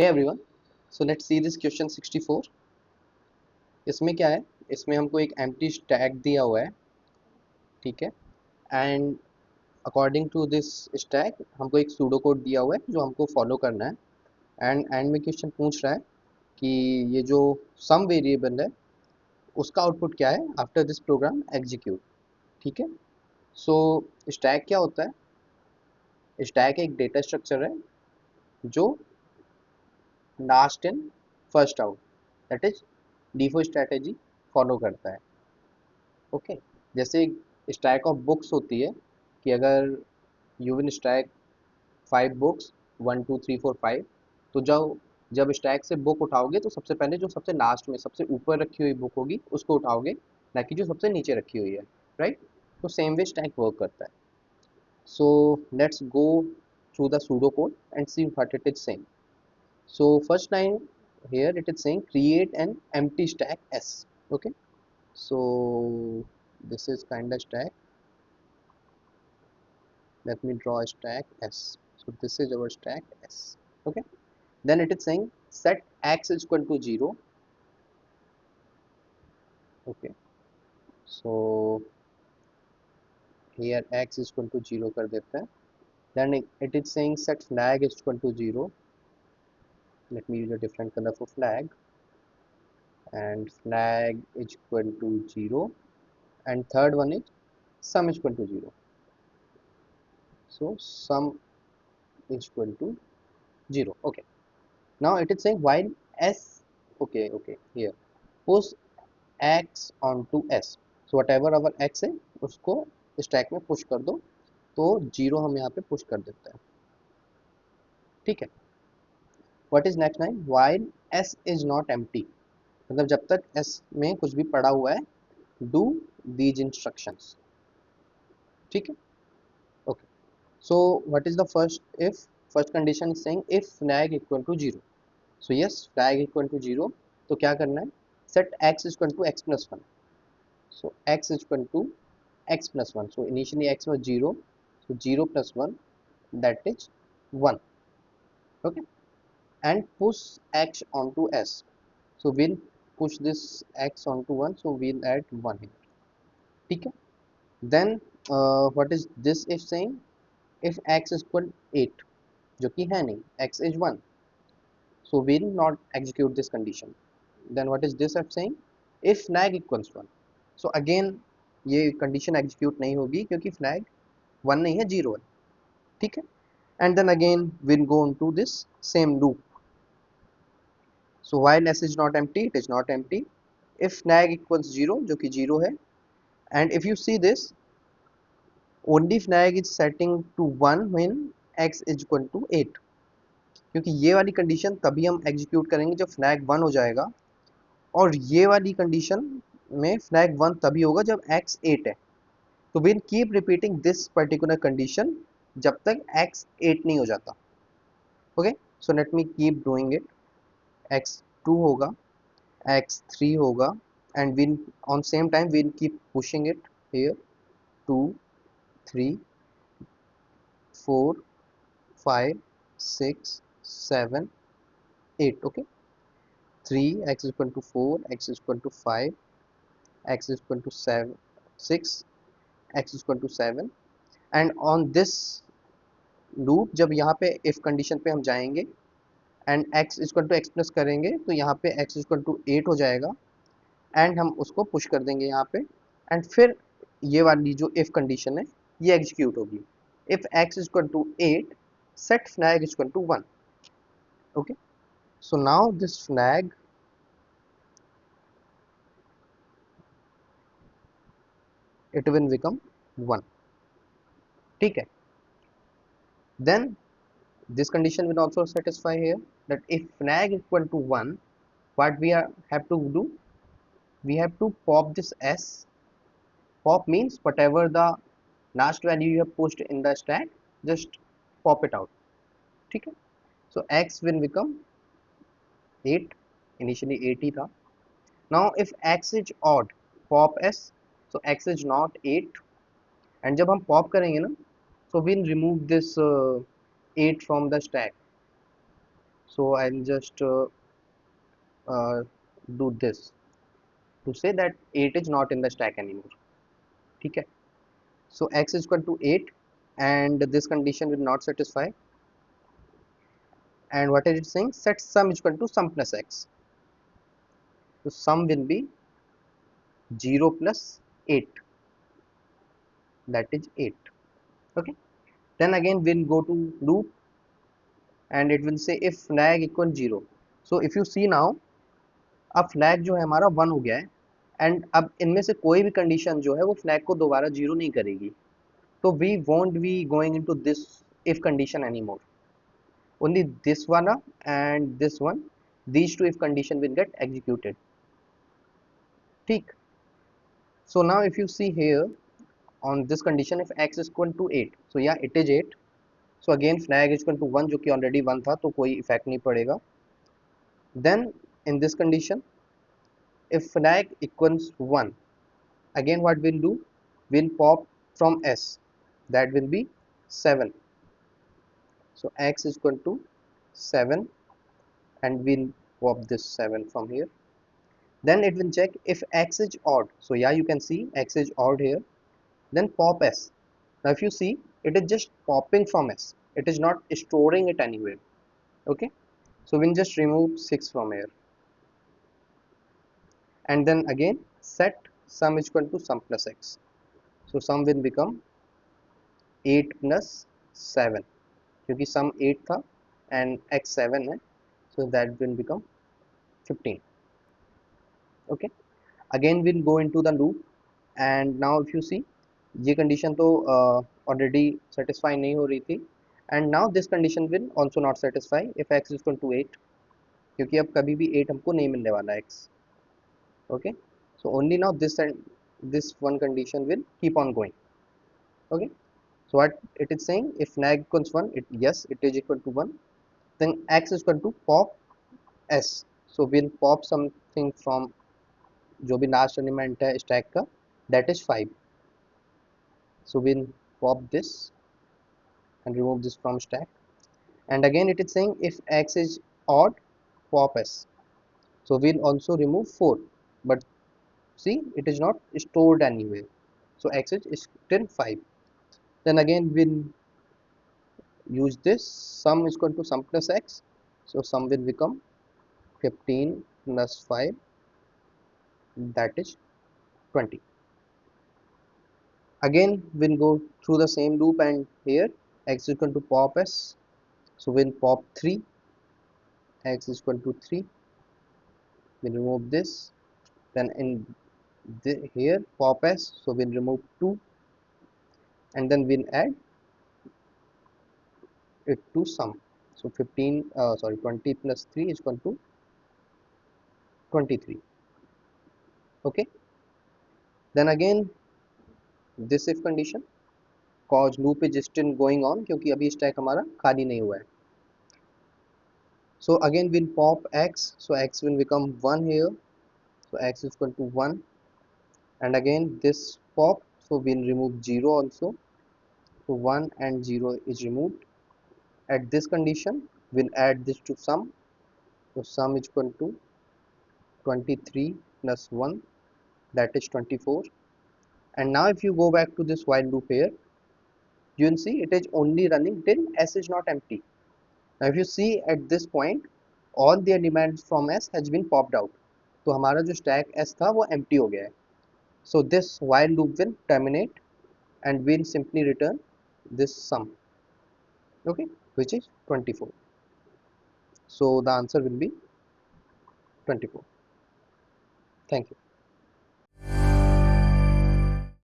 Hey everyone, so let's see this question 64. इसमें क्या है? इसमें हमको एक empty stack दिया हुआ है, ठीक है? And according to this stack हमको एक सूडो कोड दिया हुआ है जो हमको फॉलो करना है. एंड में क्वेश्चन पूछ रहा है कि ये जो सम वेरिएबल है उसका आउटपुट क्या है आफ्टर दिस प्रोग्राम एग्जीक्यूट. ठीक है. सो स्टैक क्या होता है? स्टैक एक डेटा स्ट्रक्चर है जो last in first out, that is डीफो स्ट्रैटेजी फॉलो करता है. ओके. जैसे स्टैक ऑफ बुक्स होती है कि अगर यू विल स्टैक 5 बुक्स, 1 2 3 4 5, तो जब जब स्टैक से बुक उठाओगे तो सबसे पहले जो सबसे लास्ट में सबसे ऊपर रखी हुई बुक होगी उसको उठाओगे, ना कि जो सबसे नीचे रखी हुई है. राइट. तो सेम वे स्टैक वर्क करता है. So let's go through the pseudo code and see what it is saying. So first line here it is saying create an empty stack s. Okay. So this is kind of stack. Let me draw a stack s. So this is our stack s. Okay. Then it is saying set x is equal to 0. Okay. So here x is equal to 0 कर देते हैं. Then it is saying set flag is equal to 0. Let me use a different color for flag. And flag is equal to 0. And third one is sum is equal to 0. So sum is equal to 0. Okay. Now it is saying while s, okay, here push x onto s. So whatever our x है उसको stack में push कर दो, तो 0 हम यहाँ पे push कर देते हैं. ठीक है. What is next line? while s is not empty, मतलब जब तक s में कुछ भी पड़ा हुआ है, do these instructions. ठीक है. Okay. So what is the first condition is saying if flag equal to 0. So yes, flag equal to 0, तो क्या करना है? set x is equal to x plus 1. So x is equal to x plus 1. So initially x was 0. So 0 plus 1, that is 1. Okay. And push x onto s. So we'll push this x onto 1. So we'll add 1 here. Okay. Then what is this if saying? If x is equal 8, जो कि है नहीं, x is 1. So we'll not execute this condition. Then what is this if saying? If flag equals 1. So again ये condition execute नहीं होगी क्योंकि flag 1 नहीं है, 0 है. ठीक है. And then again we'll go into this same loop. So while s is not empty, it is not empty. If flag equals 0, जो कि 0 है, and if you see this, only flag is setting to 1 when x is equal to 8. क्योंकि ये वाली condition तभी हम execute करेंगे जब फ्लैग 1 हो जाएगा, और ये वाली कंडीशन में फ्लैग 1 तभी होगा जब x 8 है. तो we'll keep repeating this particular condition जब तक x 8 नहीं हो जाता. Okay. So let me keep doing it. x2 होगा, x3 होगा, and we'll on same time we'll keep pushing it here. 2 3 4 5 6 7 8. Okay. 3 x is equal to 4, x is equal to 5, x is equal to 7 6, x is equal to 7. and on this loop जब यहाँ पे if condition पे हम जाएंगे and x is equal to x plus करेंगे तो यहाँ पे x इज इक्वल टू 8 हो जाएगा, एंड हम उसको पुश कर देंगे यहाँ पे, एंड फिर ये वाली जो इफ कंडीशन है ये एग्जीक्यूट होगी. If x is equal to 8, set flag is equal to 1. Okay. So now this flag it will become 1. ठीक है. Then this condition will also satisfy here that if flag equal to 1, what we have to do? We have to pop this s. Pop means whatever the last value you have pushed in the stack, just pop it out. ठीक है. So x will become 8. Initially 8 ही था. Now if x is odd, pop s. So x is not 8, and जब हम pop करेंगे ना, so we'll remove this 8 from the stack. So I'll just uh, do this to say that 8 is not in the stack anymore. Okay. So x is equal to 8 and this condition will not satisfy, and what is it saying? Set sum is equal to sum plus x. So sum will be 0 plus 8, that is 8. Okay. Then again we'll go to loop and it will say if flag equal 0. So if you see now, अब flag जो है हमारा 1 हो गया है, and अब इनमें से कोई भी कंडीशन जो है वो फ्लैग को दोबारा 0 नहीं करेगी. तो we won't be going into this if condition anymore. Only this one and this one, these two if condition will get executed. ठीक. So now if you see here on this condition, if x is equal to 8, so yeah it is 8. So again flag is equal to 1 जो कि already 1 था तो कोई effect नहीं पड़ेगा. Then in this condition, if flag equals 1, again what we'll do, we'll pop from s, that will be 7. So x is equal to 7 and we'll pop this 7 from here. Then it will check if x is odd. So yeah, you can see x is odd here. Then pop s. Now if you see, it is just popping from s, it is not storing it anywhere. Okay, so we'll just remove 6 from here, and then again set sum is equal to sum plus x. So sum will become 8 plus 7 क्योंकि sum 8 था and x 7 है, so that will become 15. Okay, again we'll go into the loop, and now if you see ये condition तो already satisfy नहीं हो रही थी, and now this condition will also not satisfy if x is equal to 8, क्योंकि अब कभी भी 8 हमको नहीं मिलने वाला x. Okay, so only now this and this one condition will keep on going. Okay, so what it is saying, if nag equals 1, it yes it is equal to 1, then x is equal to pop s. So we'll pop something from जो भी last element है stack का, that is 5. So we'll pop this and remove this from stack, and again it is saying if x is odd, pop s. So we'll also remove 4, but see it is not stored anywhere, so x is still 5. Then again we'll use this sum is equal to sum plus x. So sum will become 15 plus 5, that is 20. Again we'll go through the same loop, and here x is equal to pop s. So we'll pop 3, x is equal to 3, we'll remove this. Then in here pop s, so we'll remove 2, and then we'll add it to sum. So 20 plus 3 is equal to 23. Okay, then again this if condition, cause loop is still going on क्योंकि अभी stack हमारा खाली नहीं हुआ है. So again we'll pop x, so x will become 1 here, so x is equal to 1, and again this pop, so we'll remove 0 also, so 1 and 0 is removed. At this condition we'll add this to sum, so sum is equal to 23 plus 1, that is 24. And now if you go back to this while loop here, you will see it is only running till s is not empty. Now if you see at this point, all the elements from s has been popped out, तो हमारा जो stack s था वो empty हो गया है. So this while loop will terminate and we'll simply return this sum, okay, which is 24. So the answer will be 24. Thank you.